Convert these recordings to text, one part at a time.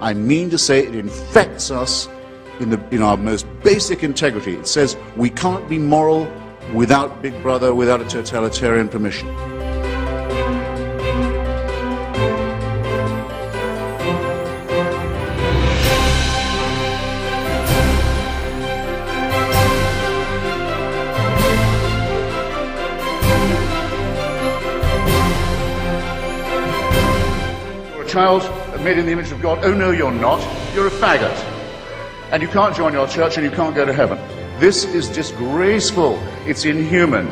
I mean to say it infects us in our most basic integrity. It says we can't be moral without Big Brother, without a totalitarian permission. You're a child made in the image of God. Oh no, you're not. You're a faggot. And you can't join your church and you can't go to heaven. This is disgraceful. It's inhuman.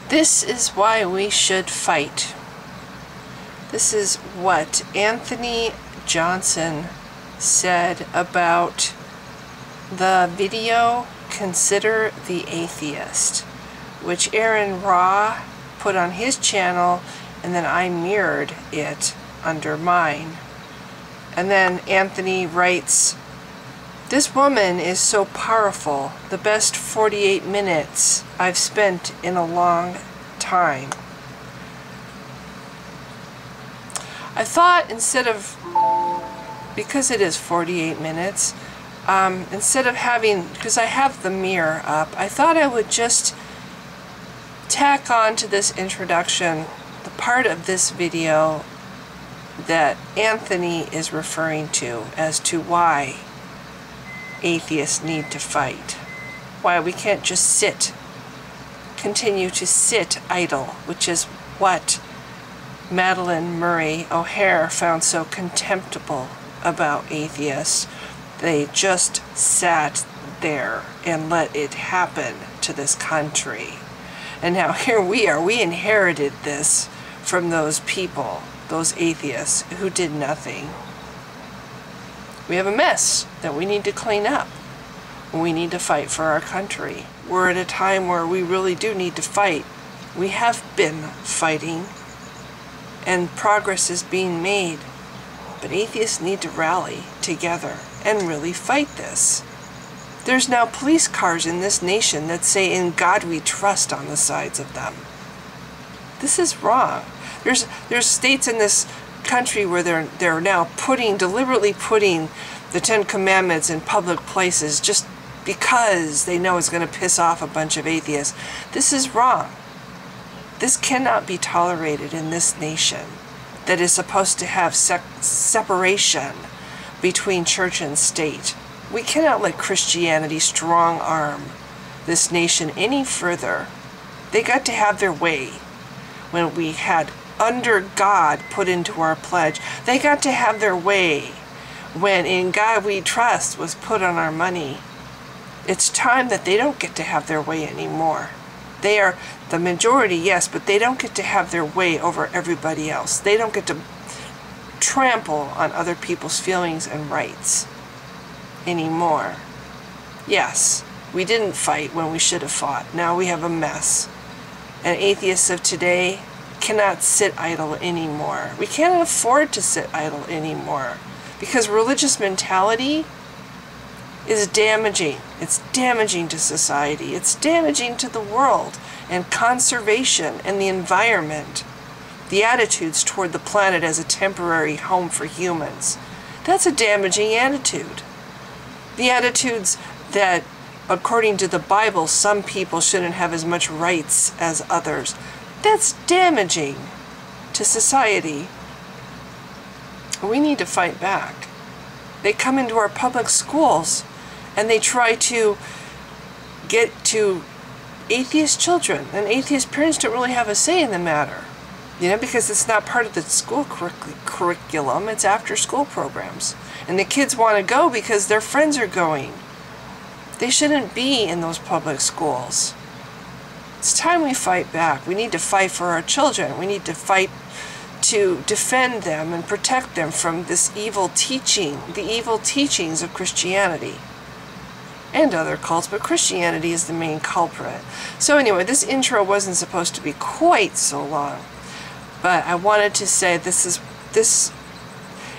This is why we should fight. This is what Anthony Johnson said about the video Consider the Atheist, which Aaron Ra put on his channel, and then I mirrored it under mine. And then Anthony writes, "This woman is so powerful, the best 48 minutes I've spent in a long time." I thought instead of, because it is 48 minutes, instead of having, because I have the mirror up, I thought I would just tack on to this introduction the part of this video that Anthony is referring to as to why atheists need to fight. Why we can't just continue to sit idle, which is what Madalyn Murray O'Hair found so contemptible about atheists. They just sat there and let it happen to this country. And now here we are. We inherited this from those people, those atheists who did nothing. We have a mess that we need to clean up. We need to fight for our country. We're at a time where we really do need to fight. We have been fighting, and progress is being made. But atheists need to rally together and really fight this. There's now police cars in this nation that say, "In God we trust," on the sides of them. This is wrong. There's states in this country where they're now deliberately putting the Ten Commandments in public places just because they know it's going to piss off a bunch of atheists. This is wrong. This cannot be tolerated in this nation that is supposed to have separation between church and state. We cannot let Christianity strong-arm this nation any further. They got to have their way when we had "under God" put into our pledge. They got to have their way when "In God we trust" was put on our money. It's time that they don't get to have their way anymore. They are the majority, yes, but they don't get to have their way over everybody else. They don't get to trample on other people's feelings and rights anymore. Yes, we didn't fight when we should have fought. Now we have a mess. And atheists of today cannot sit idle anymore. We can't afford to sit idle anymore because religious mentality is damaging. It's damaging to society. It's damaging to the world and conservation and the environment. The attitudes toward the planet as a temporary home for humans. That's a damaging attitude. The attitudes that, according to the Bible, some people shouldn't have as much rights as others. That's damaging to society. We need to fight back. They come into our public schools and they try to get to atheist children, and atheist parents don't really have a say in the matter. You know, because it's not part of the school curriculum, it's after school programs. And the kids want to go because their friends are going. They shouldn't be in those public schools. It's time we fight back. We need to fight for our children. We need to fight to defend them and protect them from this evil teaching, the evil teachings of Christianity and other cults, but Christianity is the main culprit. So anyway, this intro wasn't supposed to be quite so long, but I wanted to say this.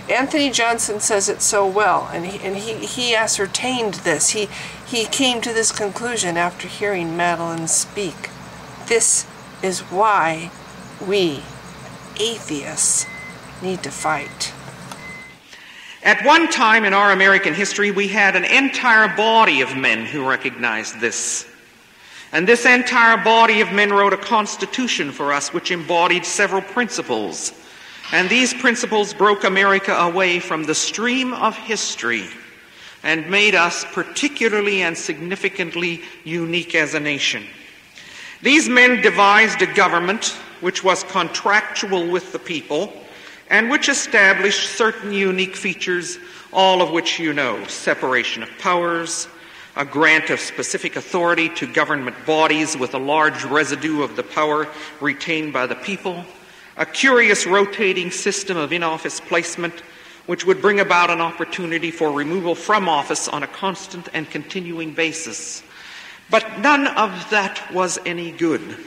Anthony Johnson says it so well, and he ascertained this. He came to this conclusion after hearing Madalyn speak. This is why we, atheists, need to fight. At one time in our American history, we had an entire body of men who recognized this. And this entire body of men wrote a constitution for us which embodied several principles. And these principles broke America away from the stream of history and made us particularly and significantly unique as a nation. These men devised a government which was contractual with the people and which established certain unique features, all of which you know: separation of powers, a grant of specific authority to government bodies with a large residue of the power retained by the people, a curious rotating system of in-office placement which would bring about an opportunity for removal from office on a constant and continuing basis. But none of that was any good,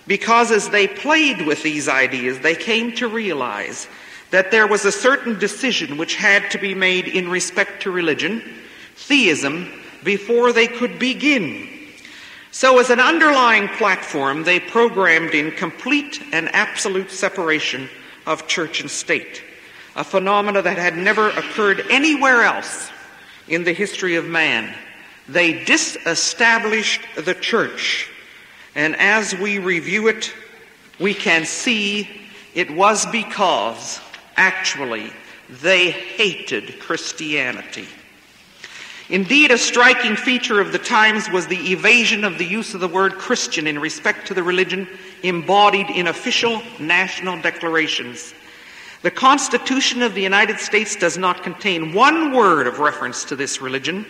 because as they played with these ideas, they came to realize that there was a certain decision which had to be made in respect to religion, theism, before they could begin. So as an underlying platform, they programmed in complete and absolute separation of church and state, a phenomena that had never occurred anywhere else in the history of man. They disestablished the church, and as we review it, we can see it was because, actually, they hated Christianity. Indeed, a striking feature of the times was the evasion of the use of the word Christian in respect to the religion embodied in official national declarations. The Constitution of the United States does not contain one word of reference to this religion,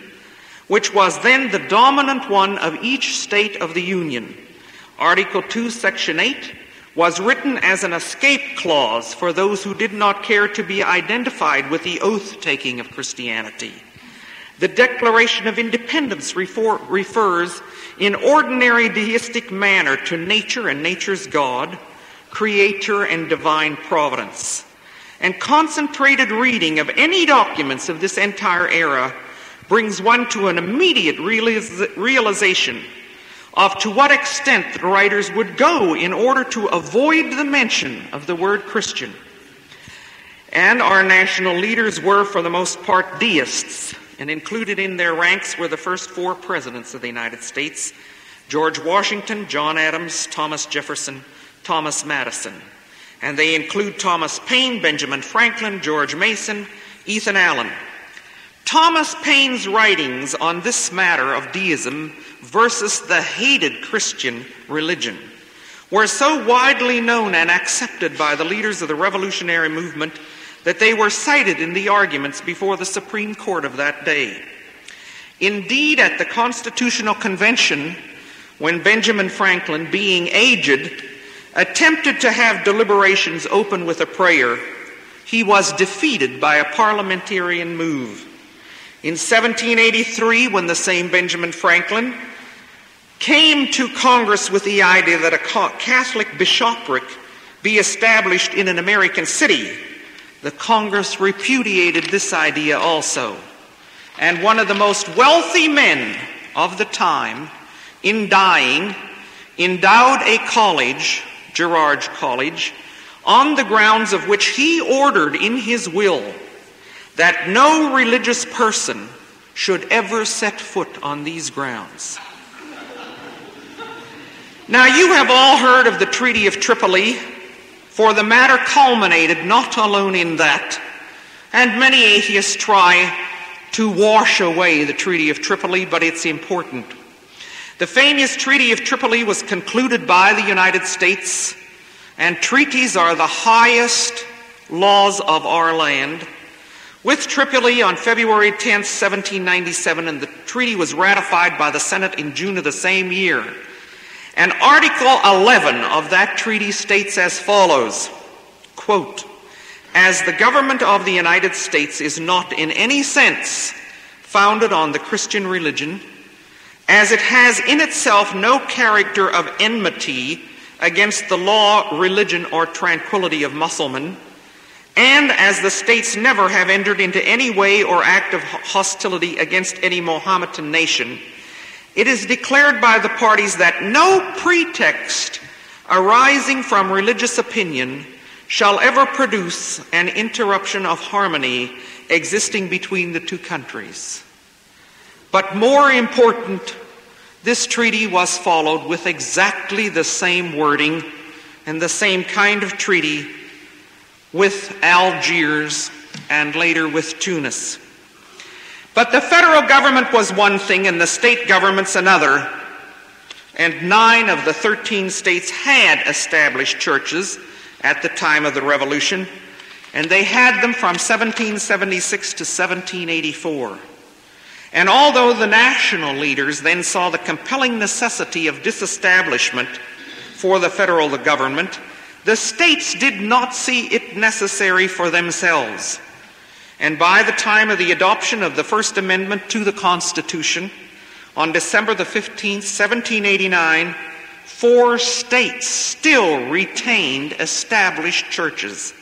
which was then the dominant one of each state of the Union. Article 2, Section 8 was written as an escape clause for those who did not care to be identified with the oath-taking of Christianity. The Declaration of Independence refers in ordinary deistic manner to nature and nature's God, creator and divine providence. And concentrated reading of any documents of this entire era brings one to an immediate realization of to what extent the writers would go in order to avoid the mention of the word Christian. And our national leaders were, for the most part, deists, and included in their ranks were the first four presidents of the United States: George Washington, John Adams, Thomas Jefferson, Thomas Madison. And they include Thomas Paine, Benjamin Franklin, George Mason, Ethan Allen. Thomas Paine's writings on this matter of deism versus the hated Christian religion were so widely known and accepted by the leaders of the revolutionary movement that they were cited in the arguments before the Supreme Court of that day. Indeed, at the Constitutional Convention, when Benjamin Franklin, being aged, attempted to have deliberations open with a prayer, he was defeated by a parliamentarian move. In 1783, when the same Benjamin Franklin came to Congress with the idea that a Catholic bishopric be established in an American city, the Congress repudiated this idea also. And one of the most wealthy men of the time, in dying, endowed a college, Girard College, on the grounds of which he ordered in his will that no religious person should ever set foot on these grounds. Now, you have all heard of the Treaty of Tripoli, for the matter culminated not alone in that, and many atheists try to wash away the Treaty of Tripoli, but it's important. The famous Treaty of Tripoli was concluded by the United States, and treaties are the highest laws of our land. With Tripoli on February 10, 1797, and the treaty was ratified by the Senate in June of the same year. And Article 11 of that treaty states as follows, quote, "As the government of the United States is not in any sense founded on the Christian religion, as it has in itself no character of enmity against the law, religion, or tranquility of Mussulman, and as the states never have entered into any way or act of hostility against any Mohammedan nation, it is declared by the parties that no pretext arising from religious opinion shall ever produce an interruption of harmony existing between the two countries. But more important, this treaty was followed with exactly the same wording and the same kind of treaty with Algiers and later with Tunis. But the federal government was one thing and the state governments another, and 9 of the 13 states had established churches at the time of the Revolution, and they had them from 1776 to 1784. And although the national leaders then saw the compelling necessity of disestablishment for the federal government, the states did not see it necessary for themselves. And by the time of the adoption of the First Amendment to the Constitution, on December the 15th, 1789, 4 states still retained established churches,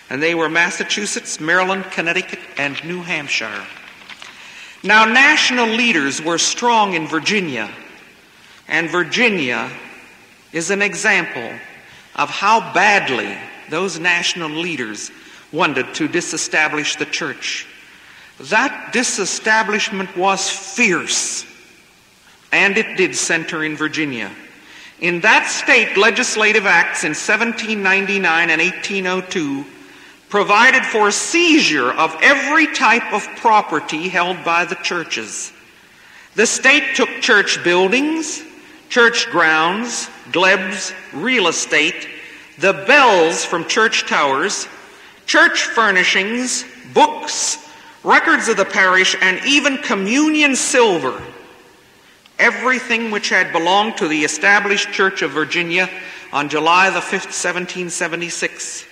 and they were Massachusetts, Maryland, Connecticut, and New Hampshire. Now, national leaders were strong in Virginia, and Virginia is an example of how badly those national leaders wanted to disestablish the church. That disestablishment was fierce, and it did center in Virginia. In that state, legislative acts in 1799 and 1802 provided for seizure of every type of property held by the churches. The state took church buildings, church grounds, glebs, real estate, the bells from church towers, church furnishings, books, records of the parish, and even communion silver. Everything which had belonged to the established Church of Virginia on July the 5th, 1776.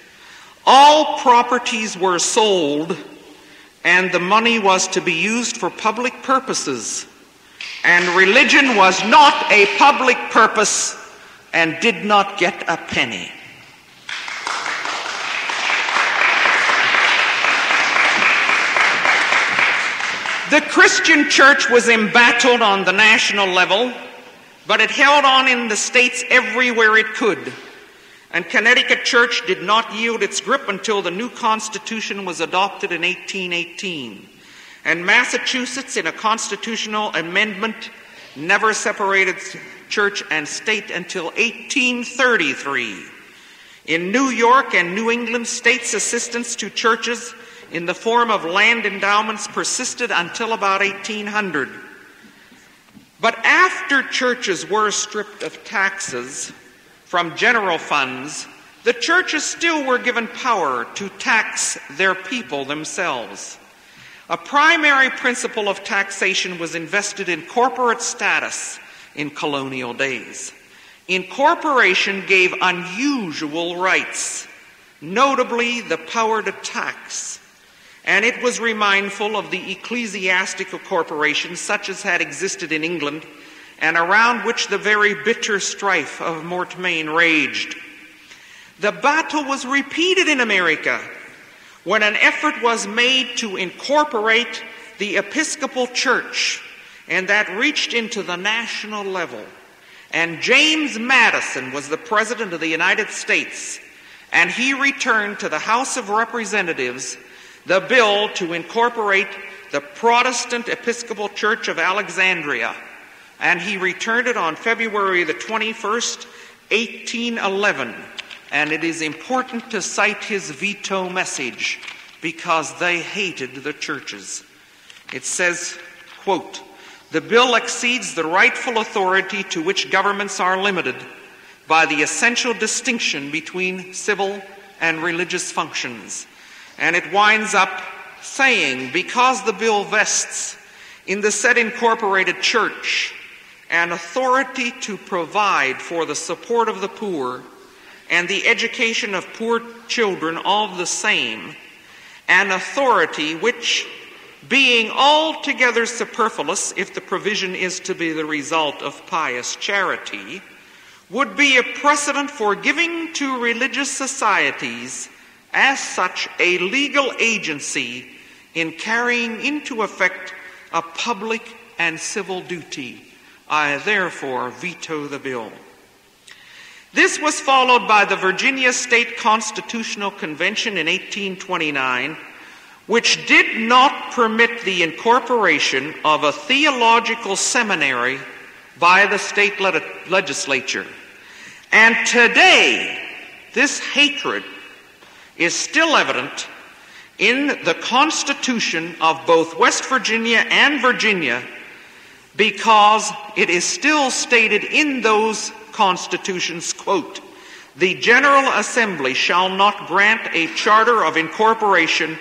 All properties were sold, and the money was to be used for public purposes. And religion was not a public purpose and did not get a penny. The Christian church was embattled on the national level, but it held on in the states everywhere it could. And Connecticut church did not yield its grip until the new Constitution was adopted in 1818. And Massachusetts, in a constitutional amendment, never separated church and state until 1833. In New York and New England, states' assistance to churches in the form of land endowments persisted until about 1800. But after churches were stripped of taxes from general funds, the churches still were given power to tax their people themselves. A primary principle of taxation was invested in corporate status in colonial days. Incorporation gave unusual rights, notably the power to tax. And it was remindful of the ecclesiastical corporations such as had existed in England and around which the very bitter strife of Mortmain raged. The battle was repeated in America when an effort was made to incorporate the Episcopal Church, and that reached into the national level. And James Madison was the President of the United States, and he returned to the House of Representatives the bill to incorporate the Protestant Episcopal Church of Alexandria, and he returned it on February the 21st, 1811. And it is important to cite his veto message because they hated the churches. It says, quote, "The bill exceeds the rightful authority to which governments are limited by the essential distinction between civil and religious functions." And it winds up saying, because the bill vests in the said incorporated church an authority to provide for the support of the poor and the education of poor children all the same, an authority which, being altogether superfluous if the provision is to be the result of pious charity, would be a precedent for giving to religious societies as such a legal agency in carrying into effect a public and civil duty. I therefore veto the bill. This was followed by the Virginia State Constitutional Convention in 1829, which did not permit the incorporation of a theological seminary by the state legislature. And today, this hatred is still evident in the Constitution of both West Virginia and Virginia, because it is still stated in those constitutions, quote, "The General Assembly shall not grant a charter of incorporation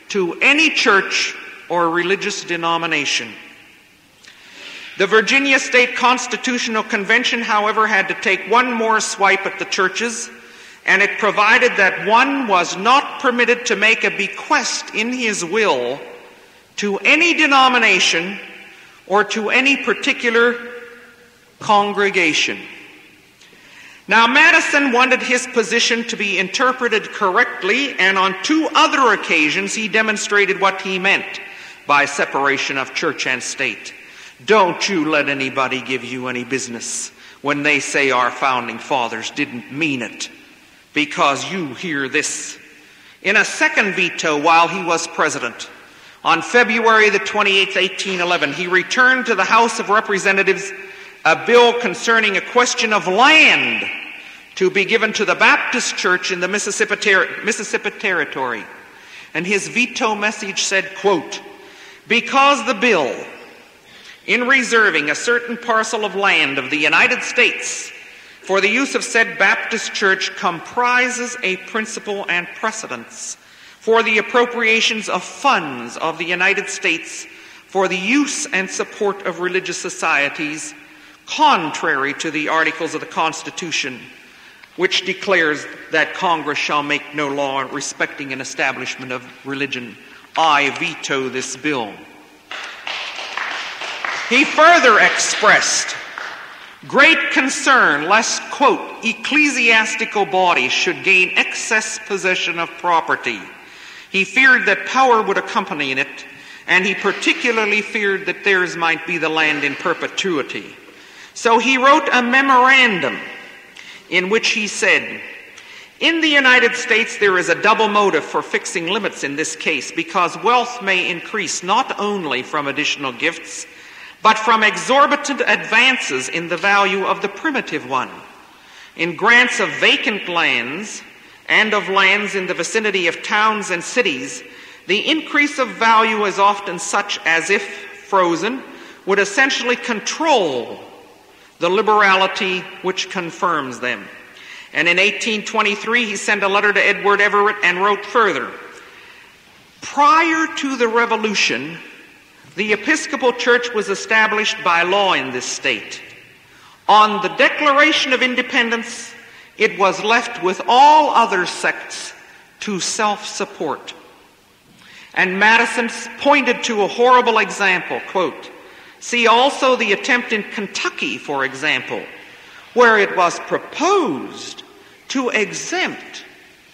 to any church or religious denomination." The Virginia State Constitutional Convention, however, had to take one more swipe at the churches, and it provided that one was not permitted to make a bequest in his will to any denomination or to any particular congregation. Now, Madison wanted his position to be interpreted correctly, and on 2 other occasions he demonstrated what he meant by separation of church and state. Don't you let anybody give you any business when they say our founding fathers didn't mean it, because you hear this. In a second veto while he was president, on February the 28th, 1811, he returned to the House of Representatives a bill concerning a question of land to be given to the Baptist Church in the Mississippi Territory. And his veto message said, quote, "Because the bill in reserving a certain parcel of land of the United States for the use of said Baptist Church comprises a principle and precedence for the appropriations of funds of the United States for the use and support of religious societies, contrary to the Articles of the Constitution, which declares that Congress shall make no law respecting an establishment of religion. I veto this bill." He further expressed great concern lest, quote, "ecclesiastical bodies should gain excess possession of property." He feared that power would accompany it, and he particularly feared that theirs might be the land in perpetuity. So he wrote a memorandum in which he said, "In the United States there is a double motive for fixing limits in this case, because wealth may increase not only from additional gifts, but from exorbitant advances in the value of the primitive one. In grants of vacant lands and of lands in the vicinity of towns and cities, the increase of value is often such as, if frozen, would essentially control the liberality which confirms them." And in 1823 he sent a letter to Edward Everett and wrote further, "Prior to the Revolution, the Episcopal Church was established by law in this state. On the Declaration of Independence, it was left with all other sects to self-support." And Madison pointed to a horrible example, quote, "See also the attempt in Kentucky, for example, where it was proposed to exempt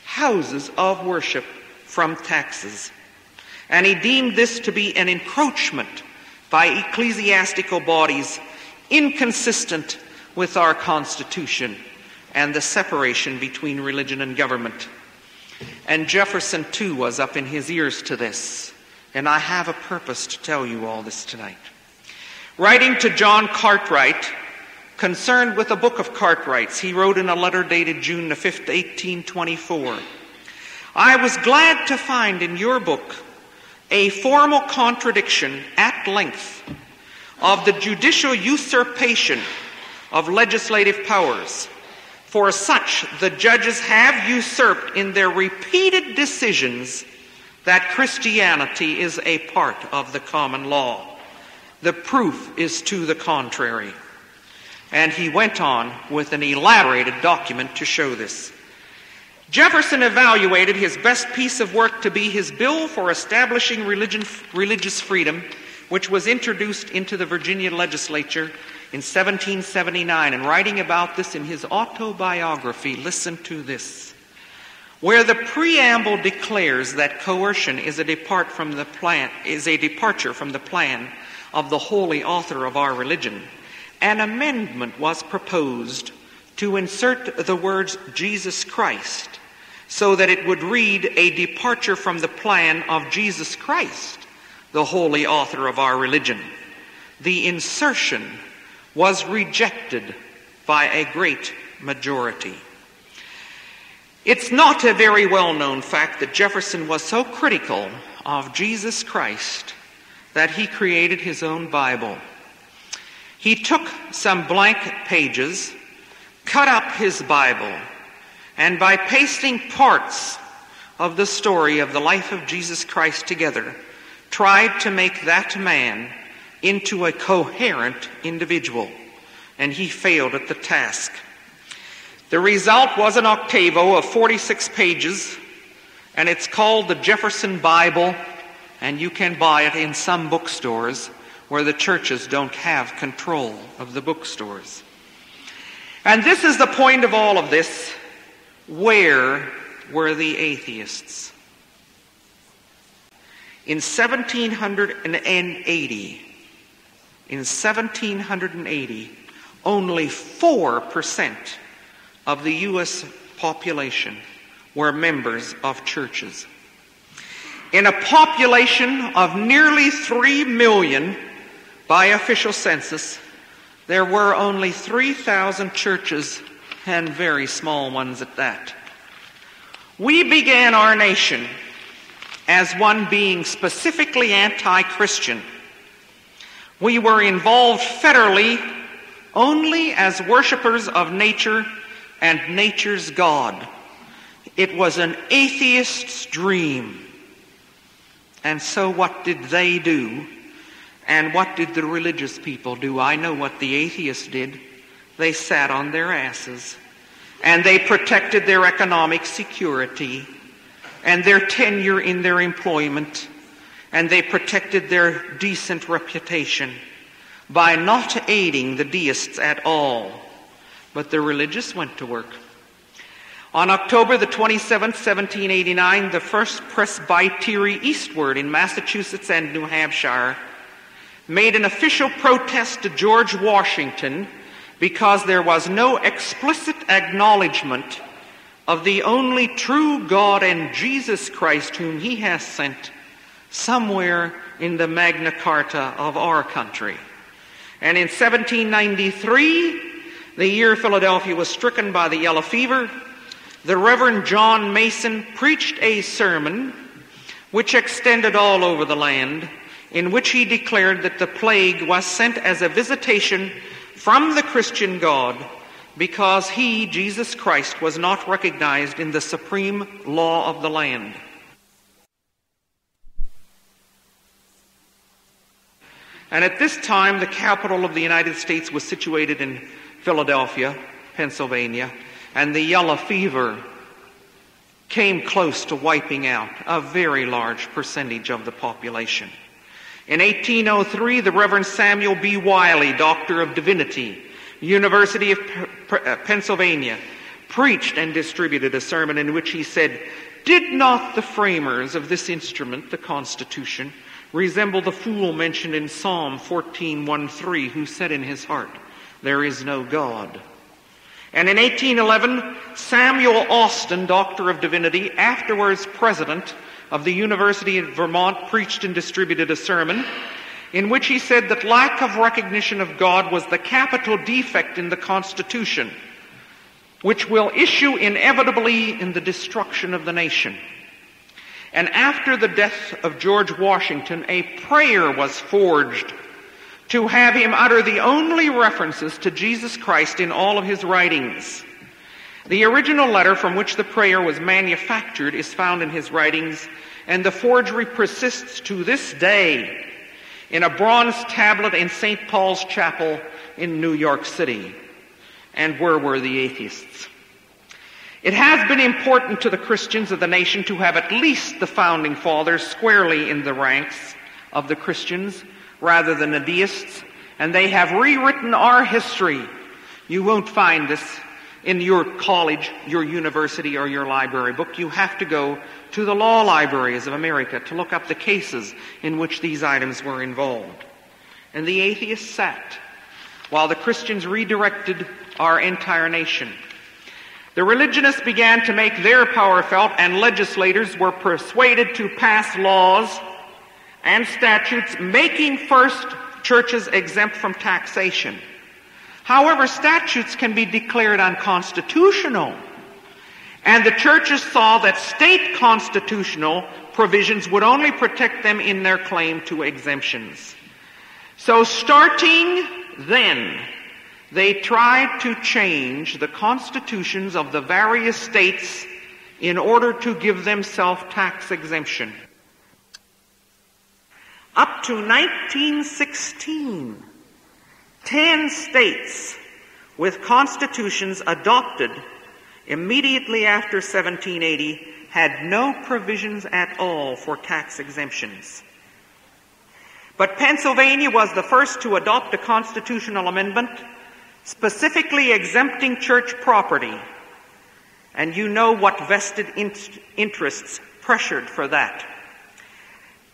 houses of worship from taxes." And he deemed this to be an encroachment by ecclesiastical bodies inconsistent with our Constitution and the separation between religion and government. And Jefferson, too, was up in his ears to this. And I have a purpose to tell you all this tonight. Writing to John Cartwright, concerned with a book of Cartwright's, he wrote in a letter dated June the 5th, 1824, "I was glad to find in your book a formal contradiction at length of the judicial usurpation of legislative powers. For such the judges have usurped in their repeated decisions that Christianity is a part of the common law. The proof is to the contrary." And he went on with an elaborated document to show this. Jefferson evaluated his best piece of work to be his bill for establishing religious freedom, which was introduced into the Virginia legislature in 1779. And writing about this in his autobiography, listen to this. Where the preamble declares that coercion is a departure from the plan of the holy author of our religion, an amendment was proposed to insert the words Jesus Christ so that it would read a departure from the plan of Jesus Christ, the holy author of our religion. The insertion was rejected by a great majority. It's not a very well-known fact that Jefferson was so critical of Jesus Christ that he created his own Bible. He took some blank pages, cut up his Bible, and by pasting parts of the story of the life of Jesus Christ together, tried to make that man into a coherent individual, and he failed at the task. The result was an octavo of 46 pages, and it's called the Jefferson Bible, and you can buy it in some bookstores where the churches don't have control of the bookstores. And this is the point of all of this. Where were the atheists? In 1780, only 4% of the U.S. population were members of churches. In a population of nearly 3 million by official census, there were only 3,000 churches, and very small ones at that. We began our nation as one being specifically anti-Christian. We were involved federally only as worshipers of nature and nature's God. It was an atheist's dream. And so what did they do? And what did the religious people do? I know what the atheists did. They sat on their asses, and they protected their economic security and their tenure in their employment, and they protected their decent reputation by not aiding the deists at all. But the religious went to work. On October the 27th, 1789, the first presbytery eastward in Massachusetts and New Hampshire made an official protest to George Washington because there was no explicit acknowledgement of the only true God and Jesus Christ whom he has sent somewhere in the Magna Carta of our country. And in 1793, the year Philadelphia was stricken by the yellow fever, the Reverend John Mason preached a sermon which extended all over the land, in which he declared that the plague was sent as a visitation from the Christian God because he, Jesus Christ, was not recognized in the supreme law of the land. And at this time, the capital of the United States was situated in Philadelphia, Pennsylvania, and the yellow fever came close to wiping out a very large percentage of the population. In 1803, the Reverend Samuel B. Wiley, Doctor of Divinity, University of Pennsylvania, preached and distributed a sermon in which he said, "Did not the framers of this instrument, the Constitution, resemble the fool mentioned in Psalm 14:1-3, who said in his heart, 'There is no God'?" And in 1811, Samuel Austin, Doctor of Divinity, afterwards president of the University of Vermont, preached and distributed a sermon in which he said that lack of recognition of God was the capital defect in the Constitution, which will issue inevitably in the destruction of the nation. And after the death of George Washington, a prayer was forged to have him utter the only references to Jesus Christ in all of his writings. The original letter from which the prayer was manufactured is found in his writings, and the forgery persists to this day in a bronze tablet in St. Paul's Chapel in New York City. And where were the atheists? It has been important to the Christians of the nation to have at least the founding fathers squarely in the ranks of the Christians rather than the deists, and they have rewritten our history. You won't find this in your college, your university, or your library book. You have to go to the law libraries of America to look up the cases in which these items were involved. And the atheists sat while the Christians redirected our entire nation. The religionists began to make their power felt, and legislators were persuaded to pass laws and statutes making first churches exempt from taxation. However, statutes can be declared unconstitutional, and the churches saw that state constitutional provisions would only protect them in their claim to exemptions. So starting then, they tried to change the constitutions of the various states in order to give themselves tax exemption. Up to 1916, 10 states with constitutions adopted immediately after 1780 had no provisions at all for tax exemptions. But Pennsylvania was the first to adopt a constitutional amendment specifically exempting church property. And you know what vested interests pressured for that.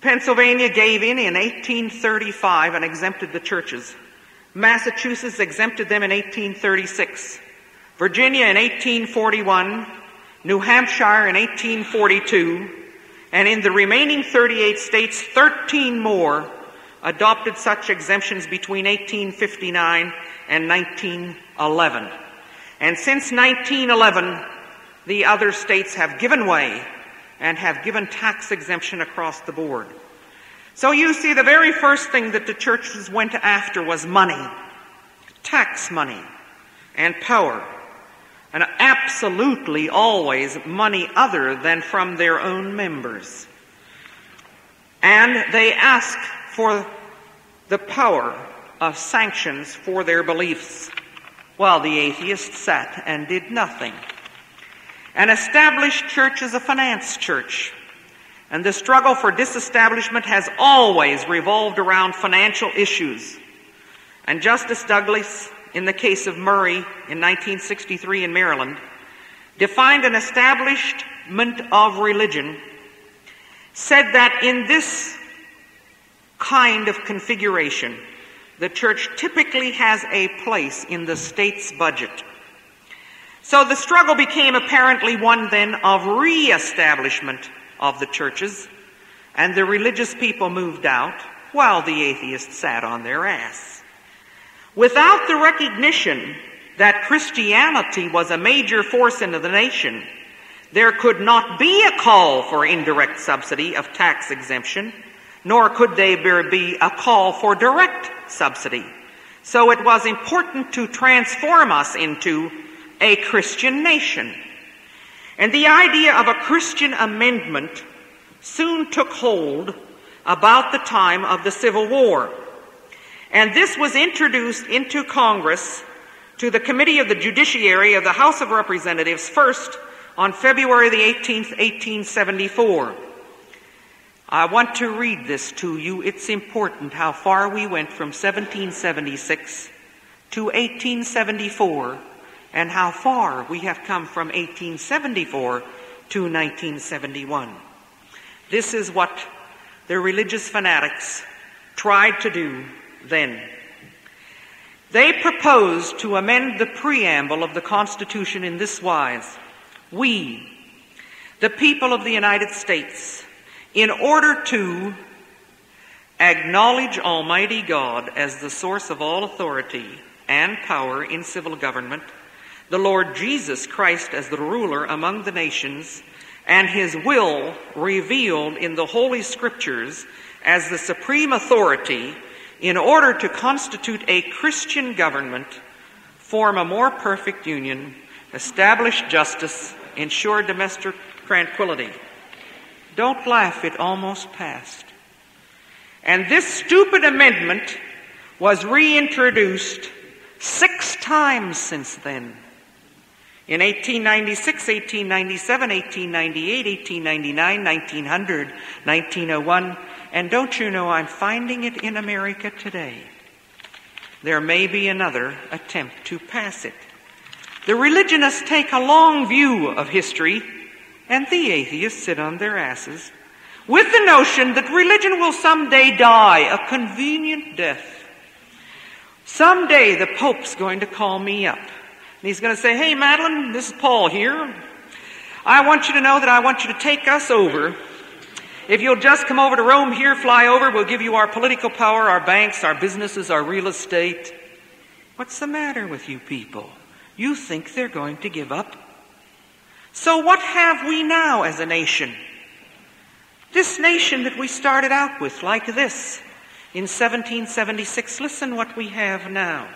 Pennsylvania gave in 1835 and exempted the churches. Massachusetts exempted them in 1836. Virginia in 1841, New Hampshire in 1842, and in the remaining 38 states, 13 more adopted such exemptions between 1859 and 1911. And since 1911, the other states have given way and have given tax exemption across the board. So you see, the very first thing that the churches went after was money, tax money, and power. And absolutely always money other than from their own members. And they asked for the power of sanctions for their beliefs, while the atheists sat and did nothing. An established church is a finance church, and the struggle for disestablishment has always revolved around financial issues. And Justice Douglas, in the case of Murray in 1963 in Maryland, defined an establishment of religion, said that in this kind of configuration, the church typically has a place in the state's budget. So the struggle became apparently one then of re-establishment of the churches, and the religious people moved out while the atheists sat on their ass. Without the recognition that Christianity was a major force in the nation, there could not be a call for indirect subsidy of tax exemption, nor could there be a call for direct subsidy. So it was important to transform us into a Christian nation. And the idea of a Christian amendment soon took hold about the time of the Civil War. And this was introduced into Congress to the Committee of the Judiciary of the House of Representatives first on February the 18th, 1874. I want to read this to you. It's important how far we went from 1776 to 1874 and how far we have come from 1874 to 1971. This is what the religious fanatics tried to do then. They proposed to amend the preamble of the Constitution in this wise: we, the people of the United States, in order to acknowledge Almighty God as the source of all authority and power in civil government, the Lord Jesus Christ as the ruler among the nations, and his will revealed in the Holy Scriptures as the supreme authority, in order to constitute a Christian government, form a more perfect union, establish justice, ensure domestic tranquility. Don't laugh, it almost passed. And this stupid amendment was reintroduced 6 times since then. In 1896, 1897, 1898, 1899, 1900, 1901, and don't you know, I'm finding it in America today. There may be another attempt to pass it. The religionists take a long view of history, and the atheists sit on their asses with the notion that religion will someday die a convenient death. Someday the Pope's going to call me up. And he's going to say, "Hey, Madeline, this is Paul here. I want you to know that I want you to take us over. If you'll just come over to Rome here, fly over, we'll give you our political power, our banks, our businesses, our real estate." What's the matter with you people? You think they're going to give up? So what have we now as a nation? This nation that we started out with like this in 1776, listen what we have now.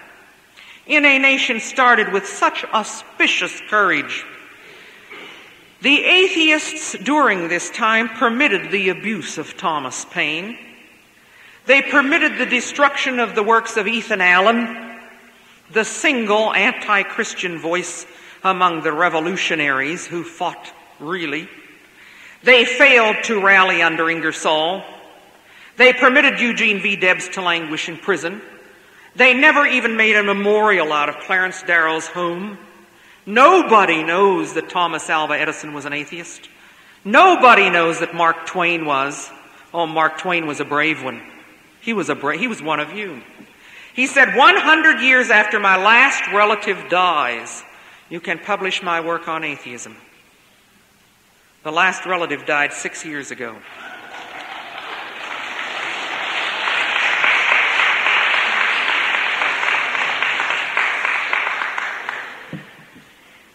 In a nation started with such auspicious courage, the atheists during this time permitted the abuse of Thomas Paine. They permitted the destruction of the works of Ethan Allen, the single anti-Christian voice among the revolutionaries who fought really. They failed to rally under Ingersoll. They permitted Eugene V. Debs to languish in prison. They never even made a memorial out of Clarence Darrow's home. Nobody knows that Thomas Alva Edison was an atheist. Nobody knows that Mark Twain was. Oh, Mark Twain was a brave one. He was one of you. He said, 100 years after my last relative dies, you can publish my work on atheism. The last relative died 6 years ago.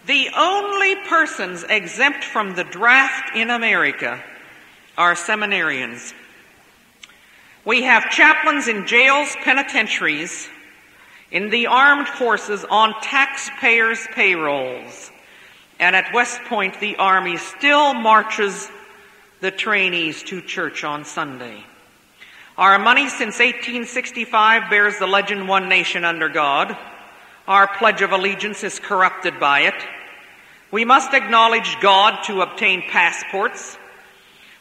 The only persons exempt from the draft in America are seminarians. We have chaplains in jails, penitentiaries, in the armed forces on taxpayers' payrolls. And at West Point, the Army still marches the trainees to church on Sunday. Our money since 1865 bears the legend, "One Nation Under God." Our Pledge of Allegiance is corrupted by it. We must acknowledge God to obtain passports.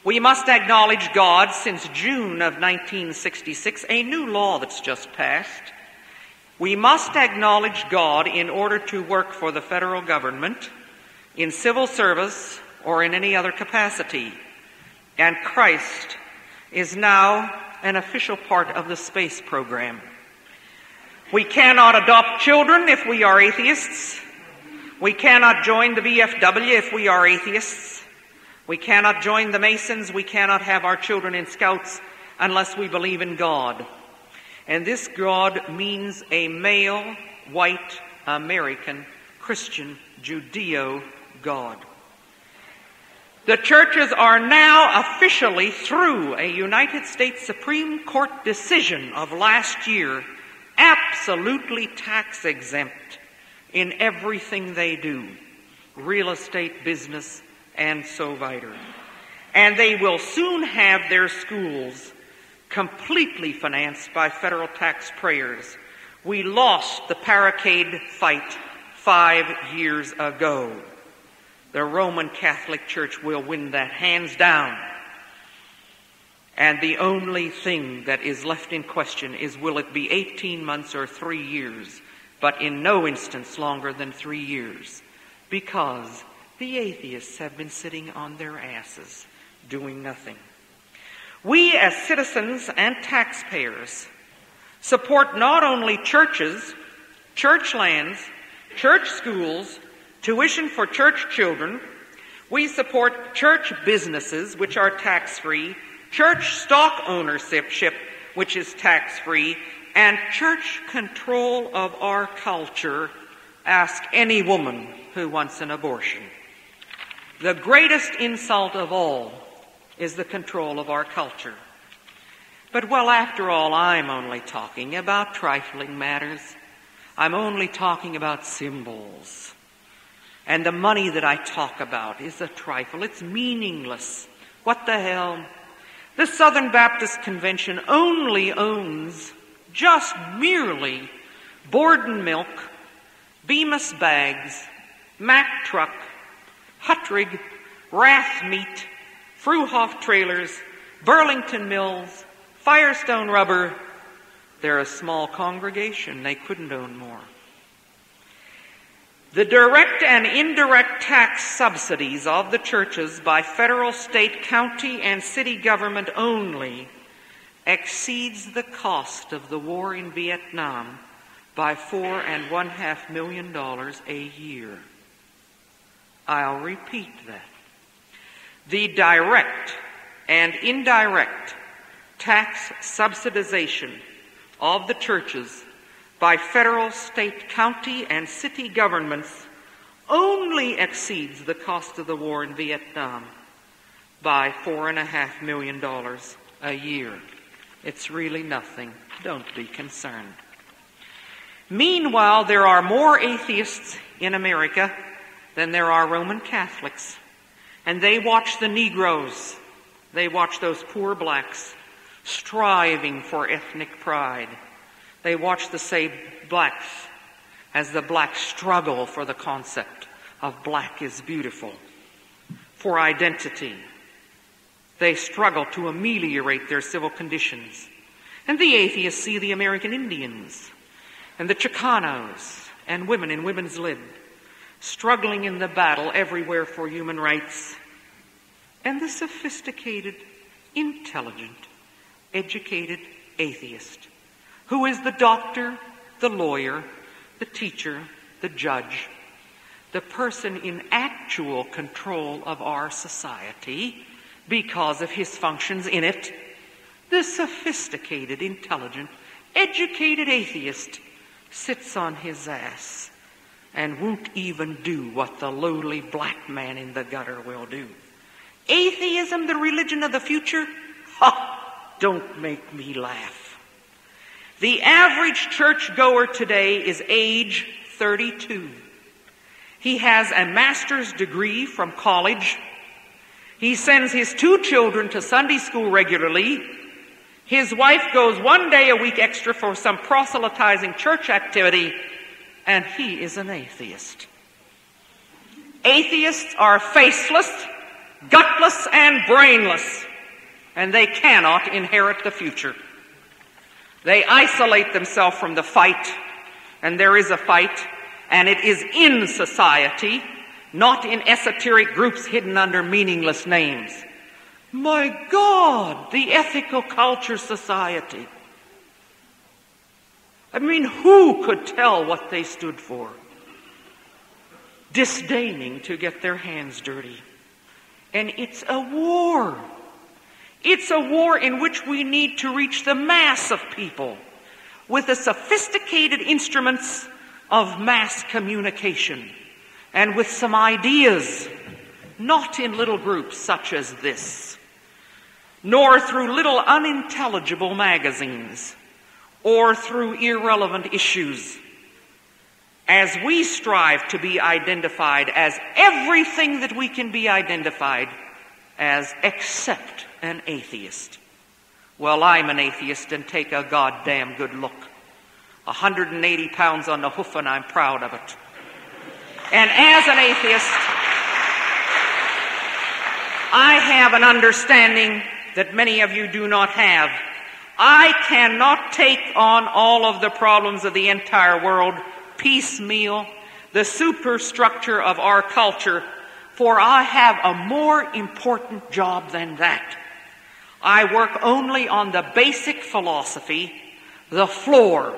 We must acknowledge God since June of 1966, a new law that's just passed. We must acknowledge God in order to work for the federal government, in civil service, or in any other capacity. And Christ is now an official part of the space program. We cannot adopt children if we are atheists. We cannot join the VFW if we are atheists. We cannot join the Masons. We cannot have our children in Scouts unless we believe in God. And this God means a male, white, American, Christian, Judeo God. The churches are now officially, through a United States Supreme Court decision of last year, absolutely tax exempt in everything they do, real estate, business, and so weiter. And they will soon have their schools completely financed by federal taxpayers. We lost the barricade fight 5 years ago. The Roman Catholic Church will win that hands down. And the only thing that is left in question is, will it be 18 months or 3 years? But in no instance longer than 3 years, because the atheists have been sitting on their asses, doing nothing. We as citizens and taxpayers support not only churches, church lands, church schools, tuition for church children. We support church businesses, which are tax-free, church stock ownership, which is tax-free, and church control of our culture. Ask any woman who wants an abortion. The greatest insult of all is the control of our culture. But, well, after all, I'm only talking about trifling matters. I'm only talking about symbols. And the money that I talk about is a trifle. It's meaningless. What the hell? The Southern Baptist Convention only owns, just merely, Borden Milk, Bemis Bags, Mack Truck, Huttrig, Rath Meat, Fruhoff Trailers, Burlington Mills, Firestone Rubber. They're a small congregation. They couldn't own more. The direct and indirect tax subsidies of the churches by federal, state, county, and city government only exceeds the cost of the war in Vietnam by $4.5 million a year. I'll repeat that. The direct and indirect tax subsidization of the churches by federal, state, county, and city governments only exceeds the cost of the war in Vietnam by $4.5 million a year. It's really nothing. Don't be concerned. Meanwhile, there are more atheists in America than there are Roman Catholics. And they watch the Negroes, they watch those poor blacks striving for ethnic pride. They watch the saved blacks as the blacks struggle for the concept of black is beautiful, for identity. They struggle to ameliorate their civil conditions. And the atheists see the American Indians and the Chicanos and women in women's lib struggling in the battle everywhere for human rights. And the sophisticated, intelligent, educated atheist, who is the doctor, the lawyer, the teacher, the judge, the person in actual control of our society because of his functions in it. The sophisticated, intelligent, educated atheist sits on his ass and won't even do what the lowly black man in the gutter will do. Atheism, the religion of the future? Ha! Don't make me laugh. The average churchgoer today is age 32. He has a master's degree from college. He sends his 2 children to Sunday school regularly. His wife goes 1 day a week extra for some proselytizing church activity, and he is an atheist. Atheists are faceless, gutless, and brainless, and they cannot inherit the future. They isolate themselves from the fight, and there is a fight, and it is in society, not in esoteric groups hidden under meaningless names. My God, the Ethical Culture Society. I mean, who could tell what they stood for? Disdaining to get their hands dirty. And it's a war. It's a war in which we need to reach the mass of people with the sophisticated instruments of mass communication and with some ideas, not in little groups such as this, nor through little unintelligible magazines, or through irrelevant issues, as we strive to be identified as everything that we can be identified as except an atheist. Well, I'm an atheist and take a goddamn good look. 180 pounds on the hoof, and I'm proud of it. And as an atheist, I have an understanding that many of you do not have. I cannot take on all of the problems of the entire world piecemeal, the superstructure of our culture, for I have a more important job than that. I work only on the basic philosophy, the floor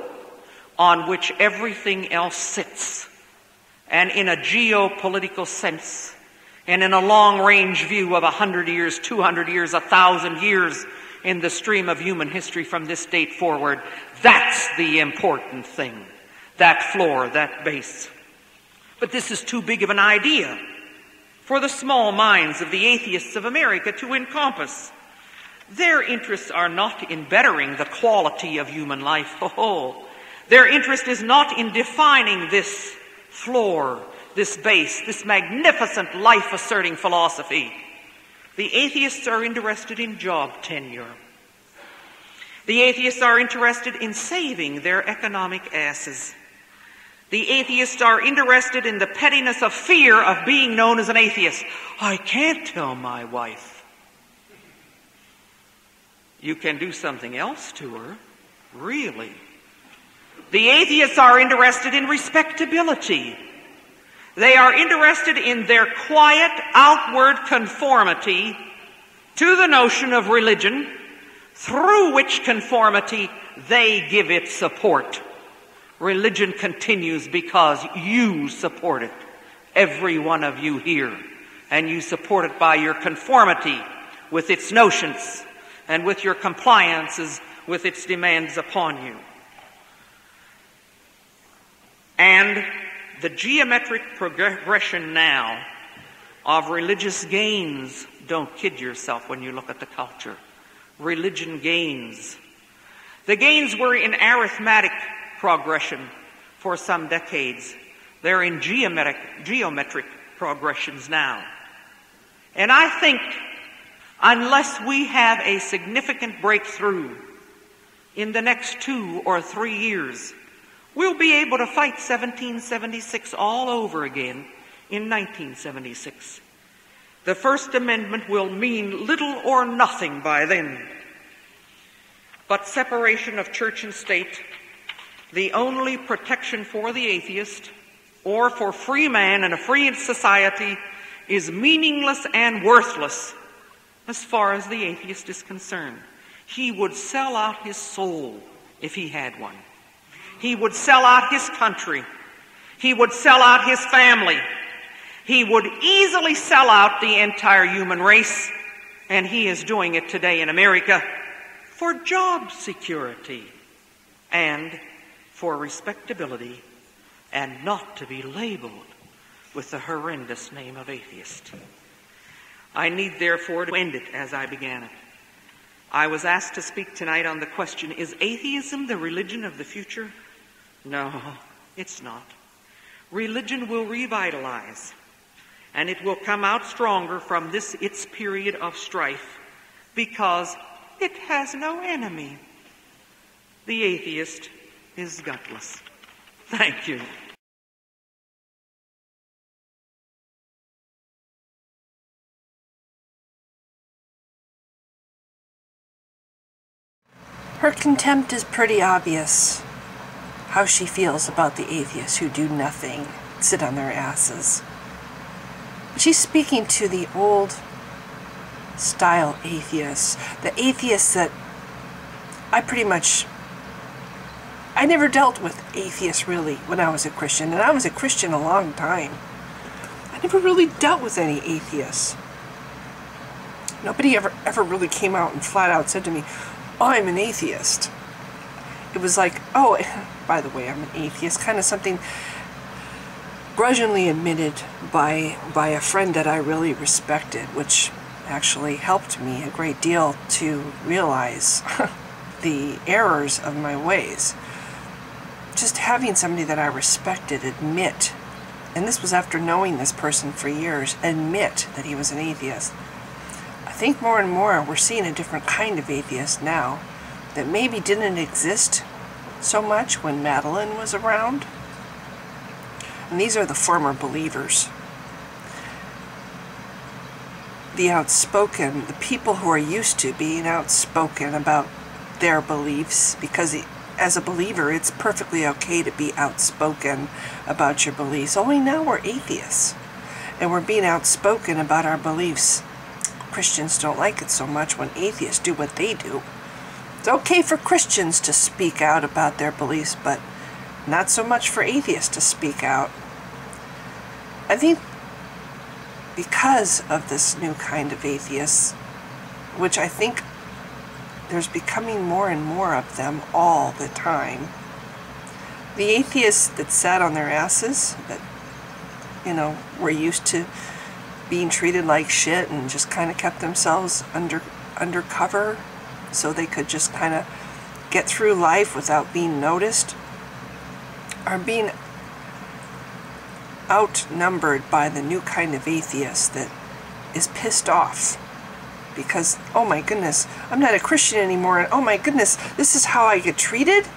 on which everything else sits, and in a geopolitical sense, and in a long-range view of 100 years, 200 years, 1,000 years, in the stream of human history from this date forward. That's the important thing. That floor, that base. But this is too big of an idea for the small minds of the atheists of America to encompass. Their interests are not in bettering the quality of human life. Their interest is not in defining this floor, this base, this magnificent life-asserting philosophy. The atheists are interested in job tenure. The atheists are interested in saving their economic asses. The atheists are interested in the pettiness of fear of being known as an atheist. I can't tell my wife. You can do something else to her, really. The atheists are interested in respectability. They are interested in their quiet, outward conformity to the notion of religion, through which conformity they give it support. Religion continues because you support it, every one of you here, and you support it by your conformity with its notions and with your compliances with its demands upon you. And the geometric progression now of religious gains, don't kid yourself when you look at the culture. Religion gains. The gains were in arithmetic progression for some decades. They're in geometric progressions now. And I think unless we have a significant breakthrough in the next 2 or 3 years, we'll be able to fight 1776 all over again in 1976. The First Amendment will mean little or nothing by then. But separation of church and state, the only protection for the atheist or for free man in a free society, is meaningless and worthless as far as the atheist is concerned. He would sell out his soul if he had one. He would sell out his country. He would sell out his family. He would easily sell out the entire human race, and he is doing it today in America for job security and for respectability, and not to be labeled with the horrendous name of atheist. I need, therefore, to end it as I began it. I was asked to speak tonight on the question, is atheism the religion of the future? No, it's not. Religion will revitalize, and it will come out stronger from this its period of strife because it has no enemy. The atheist is gutless. Thank you. Her contempt is pretty obvious. How she feels about the atheists who do nothing, sit on their asses. She's speaking to the old style atheists, the atheists that I never dealt with atheists really when I was a Christian, and I was a Christian a long time. I never really dealt with any atheists. Nobody ever really came out and flat out said to me, "Oh, I'm an atheist." It was like, "Oh, by the way, I'm an atheist," kind of something grudgingly admitted by a friend that I really respected, which actually helped me a great deal to realize the errors of my ways. Just having somebody that I respected admit, and this was after knowing this person for years, admit that he was an atheist. I think more and more we're seeing a different kind of atheist now that maybe didn't exist so much when Madeline was around. And these are the former believers. The outspoken, the people who are used to being outspoken about their beliefs, because as a believer, it's perfectly okay to be outspoken about your beliefs. Only now we're atheists, and we're being outspoken about our beliefs. Christians don't like it so much when atheists do what they do. It's okay for Christians to speak out about their beliefs, but not so much for atheists to speak out. I think because of this new kind of atheists, which I think there's becoming more and more of them all the time. The atheists that sat on their asses, that, were used to being treated like shit and just kind of kept themselves undercover so they could just kind of get through life without being noticed, are being outnumbered by the new kind of atheist that is pissed off because, oh my goodness, I'm not a Christian anymore, and oh my goodness, this is how I get treated?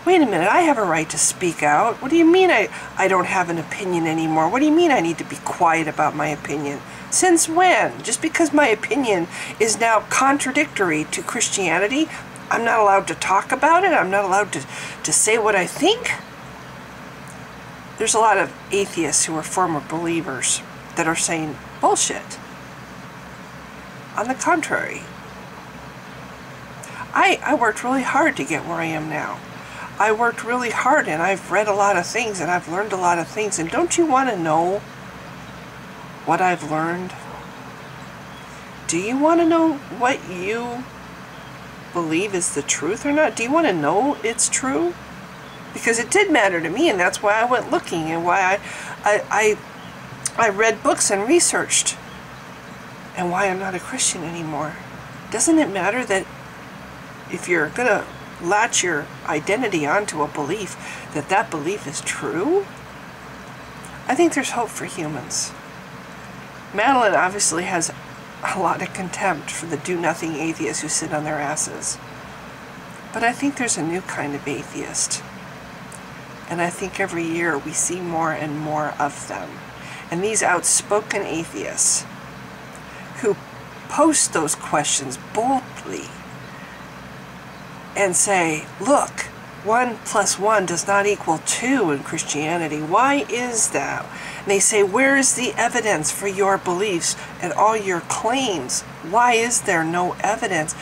Wait a minute, I have a right to speak out. What do you mean I don't have an opinion anymore? What do you mean I need to be quiet about my opinion? Since when? Just because my opinion is now contradictory to Christianity, I'm not allowed to talk about it? I'm not allowed to say what I think? There's a lot of atheists who are former believers that are saying bullshit. On the contrary, I worked really hard to get where I am now. I worked really hard and I've read a lot of things and I've learned a lot of things. And don't you want to know what I've learned? Do you want to know what you believe is the truth or not? Do you want to know it's true? Because it did matter to me, and that's why I went looking and why I read books and researched, and why I'm not a Christian anymore. Doesn't it matter that if you're going to latch your identity onto a belief, that that belief is true? I think there's hope for humans. Madeline obviously has a lot of contempt for the do-nothing atheists who sit on their asses. But I think there's a new kind of atheist. And I think every year we see more and more of them. And these outspoken atheists who post those questions boldly and say, look, 1 + 1 does not equal 2 in Christianity. Why is that? And they say, where is the evidence for your beliefs and all your claims? Why is there no evidence?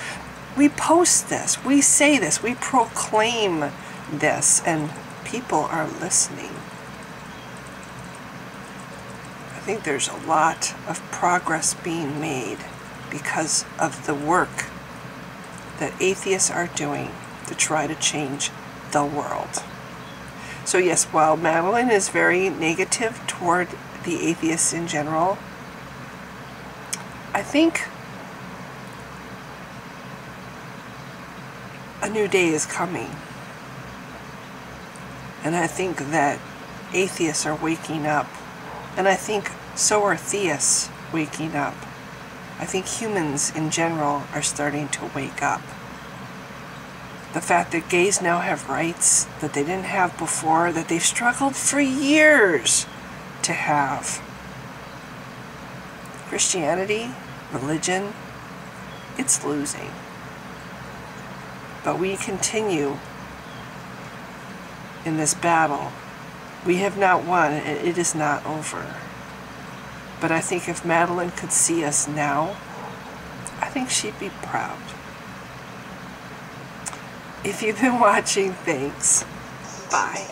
We post this, we say this, we proclaim this, and people are listening. I think there's a lot of progress being made because of the work that atheists are doing to try to change the world. So yes, while Madeline is very negative toward the atheists in general, I think a new day is coming. And I think that atheists are waking up. And I think so are theists waking up. I think humans in general are starting to wake up. The fact that gays now have rights that they didn't have before, that they've struggled for years to have. Christianity, religion, it's losing. But we continue in this battle. We have not won, and it is not over. But I think if Madeline could see us now, I think she'd be proud. If you've been watching, thanks. Bye.